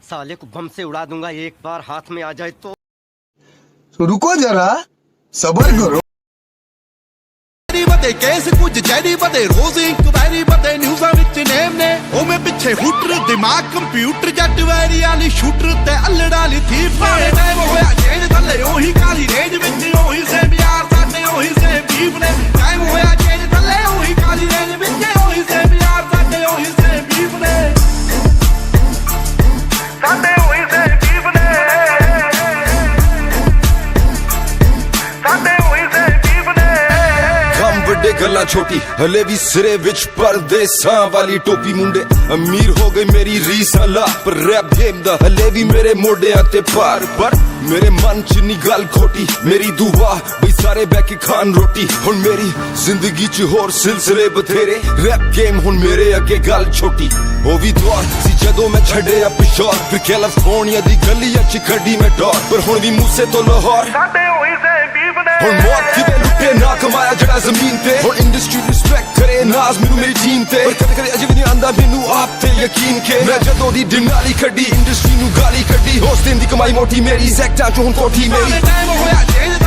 साले को बम से उड़ा दूंगा एक बार हाथ में आ जाए तो। रुको जरा सबर करो। बदे केस कुछ जैरी बदे रोज इंक्वायरी बदे न्यूज़ां विच नेम ने ओ मैं पिछे हुटर दिमाग कंप्यूटर जट वैरी वाली शूटर ते अल्लड़ वाली थीप ने टाइम होया चेंज थल्ले ओही काली रेंज विच ओही सेम यार साडे ओही सेम बीफ ने टाइम होया चेंज थल्ले ओही काली रेंज विच ओही सेम यार साडे ओही सेम बीफ ने साडे ओही सेम बीफ ने साडे ओही सेम बीफ ने ਕੰਮ ਵੱਡੇ ਗੱਲਾਂ ਛੋਟੀ ਹਲੇ ਵੀ ਸਿਰੇ ਵਿੱਚ ਪਰਦੇਸਾਂ ਵਾਲੀ ਟੋਪੀ ਮੁੰਡੇ ਅਮੀਰ ਹੋ ਗਈ ਮੇਰੀ ਰੀਸਾਂ ਲਾ ਪਰ ਰੈਪ ਗੇਮ ਦਾ ਹਲੇ ਵੀ ਮੇਰੇ ਮੋਢਿਆਂ ਤੇ ਭਾਰ ਪਰ ਮੇਰੇ ਮਨ ਚ ਨੀ ਗੱਲ ਖੋਟੀ ਮੇਰੀ ਦੁਆ ਬਈ ਸਾਰੇ ਬਹਿ ਕੇ ਖਾਣ ਰੋਟੀ ਹੁਣ ਮੇਰੀ ਜ਼ਿੰਦਗੀ ਚ ਹੋਰ ਸਿਲਸਿਲੇ ਬਥੇਰੇ ਰੈਪ ਗੇਮ ਹੁਣ ਮੇਰੇ ਅੱਗੇ ਗੱਲ ਛੋਟੀ ਉਹ ਵੀ ਦੌਰ ਸੀ ਜਦੋਂ ਮੈਂ ਛੱਡਿਆ ਪਿਸ਼ੌਰ ਫਿਰ ਕੈਲੀਫੋਰਨੀਆ ਦੀ ਗਲੀਆਂ ਚ ਕੱਢੀ ਮੈਂ ਡੌਰ ਪਰ ਹੁਣ ਵੀ ਮੂਸੇ ਤੋਂ ਲਾਹੌਰ ਸਾਡੇ ਹੋਈ ਸੇ ਬੀਫ ਨੇ ਹੁਣ ਮੌਤ ਕਿਵੇਂ ਲੁੱਟੇ ਨਾ ਕਮਾਇਆ ਜਿਹੜਾ ਜ਼ਮੀਨ ਤੇ ਹੁਣ ਇੰਡਸਟਰੀ ਰਿਸਪੈਕਟ ਕਰੇ ਨਾਜ਼ ਮੈਨੂੰ ਮੇਰੀ ਟੀਮ ਤੇ ਪਰ ਕਦੇ ਕਦੇ ਅਜੇ ਵੀ ਨਹੀਂ ਆਂਦਾ ਮੈਨੂੰ ਆਪ ਤੇ ਯਕੀਨ ਕੇ ਮੈਂ ਜਦੋਂ ਦੀ ਦਿਨਾਲੀ ਕੱਢੀ ਇੰਡਸਟਰੀ ਨੂੰ ਗਾਲੀ ਕੱਢੀ ਹੋਸਟਿੰਗ ਦੀ ਕਮਾਈ ਮੋਟੀ ਮੇਰੀ ਸੈਕਟਰ ਚ ਹੁਣ ਕੋਠੀ ਮੇਰੀ ਟਾਈਮ ਹੋਇਆ ਚੇਂਜ